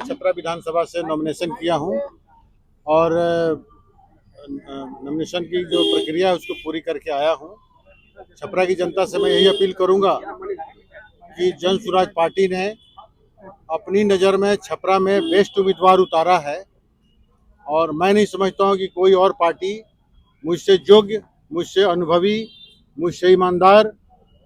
छपरा विधानसभा से नॉमिनेशन किया हूं और नॉमिनेशन की जो प्रक्रिया है उसको पूरी करके आया हूं। छपरा की जनता से मैं यही अपील करूंगा कि जन स्वराज पार्टी ने अपनी नज़र में छपरा में बेस्ट उम्मीदवार उतारा है और मैं नहीं समझता हूं कि कोई और पार्टी मुझसे योग्य, मुझसे अनुभवी, मुझसे ईमानदार,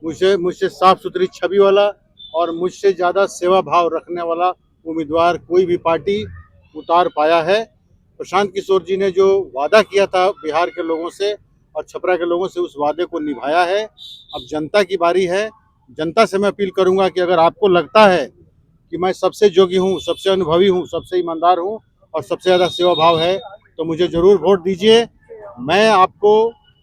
मुझसे साफ सुथरी छवि वाला और मुझसे ज़्यादा सेवा भाव रखने वाला उम्मीदवार कोई भी पार्टी उतार पाया है। प्रशांत किशोर जी ने जो वादा किया था बिहार के लोगों से और छपरा के लोगों से, उस वादे को निभाया है। अब जनता की बारी है। जनता से मैं अपील करूंगा कि अगर आपको लगता है कि मैं सबसे योग्य हूं, सबसे अनुभवी हूं, सबसे ईमानदार हूं और सबसे ज़्यादा सेवा भाव है, तो मुझे ज़रूर वोट दीजिए। मैं आपको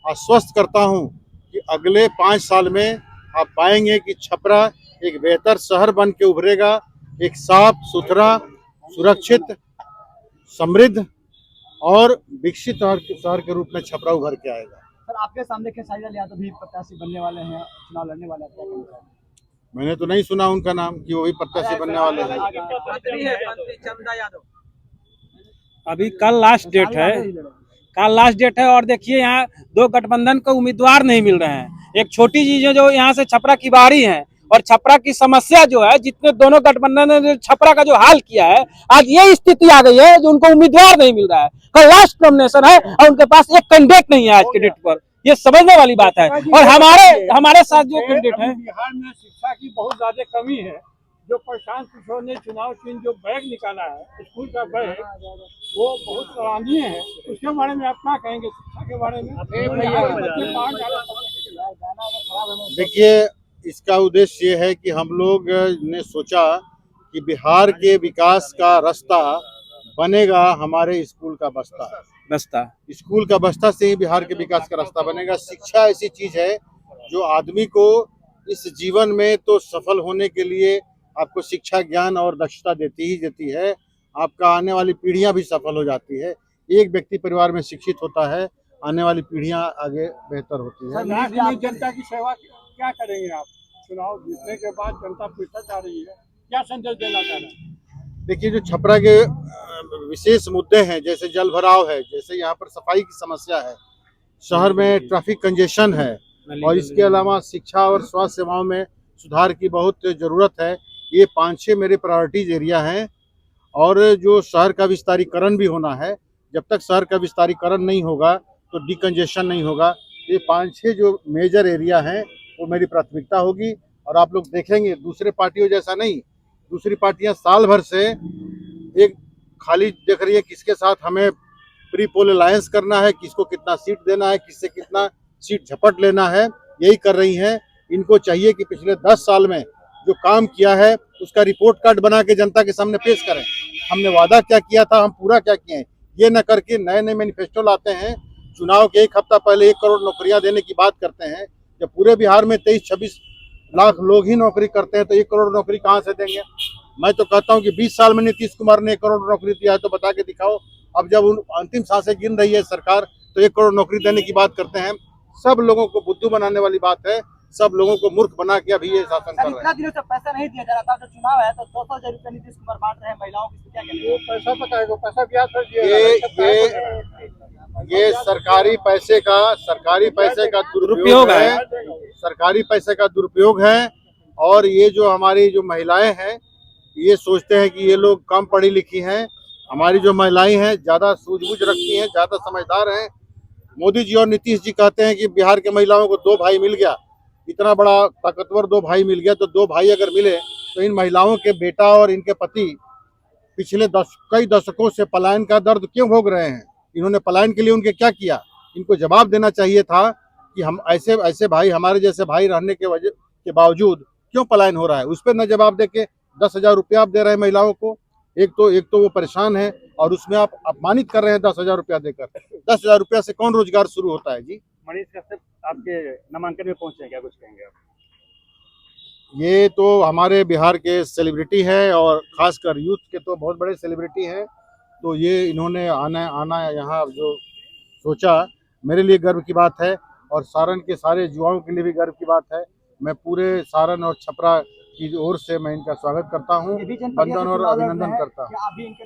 आश्वस्त करता हूं कि अगले 5 साल में आप पाएंगे कि छपरा एक बेहतर शहर बन के उभरेगा, एक साफ सुथरा, सुरक्षित, समृद्ध और विकसित शहर के रूप में छपरा उभर के आएगा। सर, आपके सामने खेसारी यादव भी प्रत्याशी बनने वाले हैं, चुनाव लड़ने वाले हैं, क्या कहना चाहेंगे? मैंने तो नहीं सुना उनका नाम कि वो भी प्रत्याशी बनने वाले हैं। अभी कल लास्ट डेट है और देखिए यहाँ दो गठबंधन को उम्मीदवार नहीं मिल रहे हैं। एक छोटी चीज जो यहाँ से छपरा की बारी है और छपरा की समस्या जो है, जितने दोनों गठबंधन ने छपरा का जो हाल किया है, आज ये स्थिति आ गई है जो उनको उम्मीदवार नहीं मिल रहा है। कल लास्ट नॉमिनेशन है और उनके पास एक कैंडिडेट नहीं है आज के डेट पर। ये समझने वाली बात है। और हमारे साथ जो कैंडिडेट है, बिहार में शिक्षा की बहुत ज्यादा कमी है। जो प्रशांत किशोर ने चुनाव चिन्ह जो बैग निकाला है, स्कूल का बैग, वो बहुत सराहनीय है। उसके बारे में आप क्या कहेंगे, शिक्षा के बारे में? देखिए, इसका उद्देश्य ये है कि हम लोग ने सोचा कि बिहार के विकास का रास्ता बनेगा हमारे स्कूल का बस्ता। स्कूल का बस्ता से ही बिहार के विकास का रास्ता बनेगा। शिक्षा ऐसी चीज है जो आदमी को इस जीवन में तो सफल होने के लिए आपको शिक्षा, ज्ञान और दक्षता देती है। आपका आने वाली पीढ़ियां भी सफल हो जाती है। एक व्यक्ति परिवार में शिक्षित होता है, आने वाली पीढ़ियां आगे बेहतर होती है। जनता की सेवा क्या करेंगे आप? चुनाव जीतने के बाद जनता पूछना चाह रही है, क्या संदेश देना चाह रहे हैं? देखिए, जो छपरा के विशेष मुद्दे हैं, जैसे जल भराव है, जैसे यहाँ पर सफाई की समस्या है, शहर में ट्रैफिक कंजेशन है और इसके अलावा शिक्षा और स्वास्थ्य सेवाओं में सुधार की बहुत ज़रूरत है। ये 5-6 मेरे प्रायोरिटीज एरिया हैं और जो शहर का विस्तारीकरण भी होना है। जब तक शहर का विस्तारीकरण नहीं होगा तो डिकंजेशन नहीं होगा। ये 5-6 जो मेजर एरिया हैं वो मेरी प्राथमिकता होगी। और आप लोग देखेंगे, दूसरे पार्टियों जैसा नहीं, दूसरी पार्टियां साल भर से एक खाली देख रही है किसके साथ हमें प्री पोल अलायंस करना है, किसको कितना सीट देना है, किससे कितना सीट झपट लेना है, यही कर रही हैं। इनको चाहिए कि पिछले 10 साल में जो काम किया है उसका रिपोर्ट कार्ड बना के जनता के सामने पेश करें। हमने वादा क्या किया था, हम पूरा क्या किए हैं, ये न करके नए नए मैनिफेस्टो लाते हैं। चुनाव के 1 हफ्ता पहले 1 करोड़ नौकरियां देने की बात करते हैं। जब पूरे बिहार में 23-26 लाख लोग ही नौकरी करते हैं तो 1 करोड़ नौकरी कहाँ से देंगे? मैं तो कहता हूँ कि 20 साल में नीतीश कुमार ने 1 करोड़ नौकरी दिया है तो बता के दिखाओ। अब जब उन अंतिम सांसें गिन रही है सरकार तो 1 करोड़ नौकरी देने की बात करते हैं। सब लोगों को बुद्धू बनाने वाली बात है, सब लोगों को मूर्ख बना के अभी ये शासन कर रहे हैं। इतना दिनों से पैसा नहीं दिया जा रहा था, तो चुनाव है तो 200 रुपये नीतीश कुमार बांट रहे हैं महिलाओं की, क्या कहेंगे? वो पैसा बताएगा, पैसा ब्याज पर दिया। ये सरकारी पैसे का दुरुपयोग है, सरकारी पैसे का दुरुपयोग है। और ये जो हमारी जो महिलाएं हैं, ये सोचते हैं कि ये लोग कम पढ़ी लिखी हैं। हमारी जो महिलाएं हैं ज़्यादा सूझबूझ रखती हैं, ज़्यादा समझदार हैं। मोदी जी और नीतीश जी कहते हैं कि बिहार के महिलाओं को 2 भाई मिल गया, इतना बड़ा ताकतवर 2 भाई मिल गया। तो 2 भाई अगर मिले तो इन महिलाओं के बेटा और इनके पति पिछले कई दशकों से पलायन का दर्द क्यों भोग रहे हैं? इन्होंने पलायन के लिए उनके क्या किया? इनको जवाब देना चाहिए था कि हम ऐसे भाई, हमारे जैसे भाई रहने के बावजूद क्यों पलायन हो रहा है। उस पर न जवाब दे के 10,000 रुपया आप दे रहे हैं महिलाओं को। एक तो वो परेशान है और उसमें आप अपमानित कर रहे हैं 10,000 रुपया देकर। 10,000 रुपया से कौन रोजगार शुरू होता है जी? मनीष कश्यप आपके नामांकन में पहुंचे, क्या कुछ कहेंगे आप? ये तो हमारे बिहार के सेलिब्रिटी है और खासकर यूथ के तो बहुत बड़े सेलिब्रिटी हैं। तो ये इन्होंने आना यहाँ जो सोचा, मेरे लिए गर्व की बात है और सारण के सारे युवाओं के लिए भी गर्व की बात है। मैं पूरे सारण और छपरा की ओर से मैं इनका स्वागत करता हूँ, ये भी जनपद वंदन और चुनाव लड़ रहे अभिनंदन हैं। करता हूँ। क्या आप भी इनके